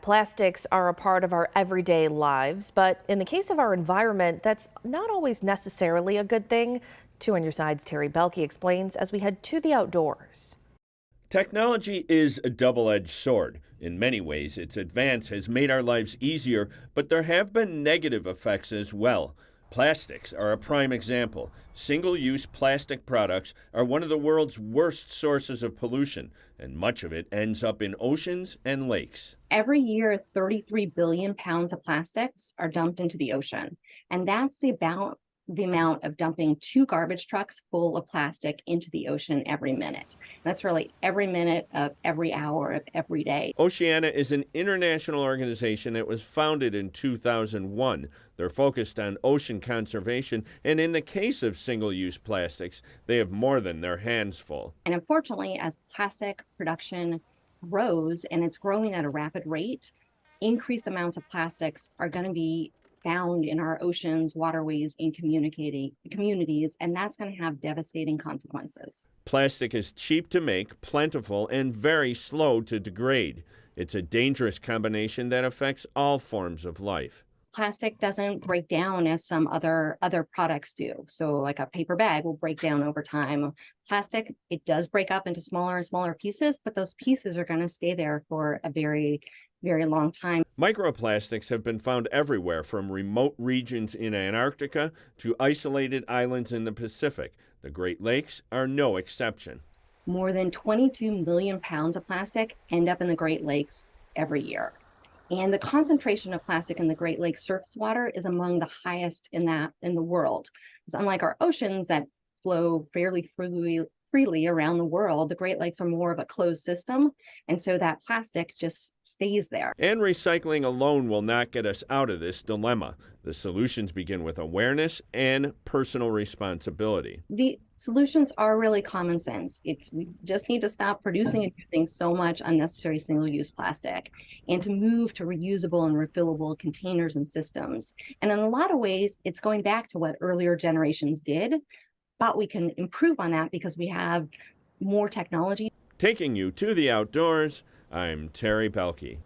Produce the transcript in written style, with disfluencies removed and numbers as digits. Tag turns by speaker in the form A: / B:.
A: Plastics are a part of our everyday lives, but in the case of our environment, that's not always necessarily a good thing. 2 on your side's Terry Belke explains as we head to the outdoors.
B: Technology is a double-edged sword. In many ways, its advance has made our lives easier, but there have been negative effects as well. Plastics are a prime example. Single-use plastic products are one of the world's worst sources of pollution, and much of it ends up in oceans and lakes.
C: Every year, 33 billion pounds of plastics are dumped into the ocean. And that's about the amount of dumping 2 garbage trucks full of plastic into the ocean every minute. That's really every minute of every hour of every day.
B: Oceana is an international organization that was founded in 2001. They're focused on ocean conservation, and in the case of single-use plastics, they have more than their hands full.
C: And unfortunately, as plastic production grows, and it's growing at a rapid rate, increased amounts of plastics are going to be found in our oceans, waterways, and communities, and that's going to have devastating consequences.
B: Plastic is cheap to make, plentiful, and very slow to degrade. It's a dangerous combination that affects all forms of life.
C: Plastic doesn't break down as some other products do. So like a paper bag will break down over time. Plastic, it does break up into smaller and smaller pieces, but those pieces are going to stay there for a very long time.
B: Microplastics have been found everywhere, from remote regions in Antarctica to isolated islands in the Pacific. The Great Lakes are no exception.
C: More than 22 million pounds of plastic end up in the Great Lakes every year. And the concentration of plastic in the Great Lakes surface water is among the highest in the world. It's unlike our oceans that flow fairly freely around the world. The Great Lakes are more of a closed system, and so that plastic just stays there.
B: And recycling alone will not get us out of this dilemma. The solutions begin with awareness and personal responsibility.
C: The solutions are really common sense. We just need to stop producing and using so much unnecessary single-use plastic and to move to reusable and refillable containers and systems. And in a lot of ways, it's going back to what earlier generations did, but we can improve on that because we have more technology.
B: Taking you to the outdoors, I'm Terry Belke.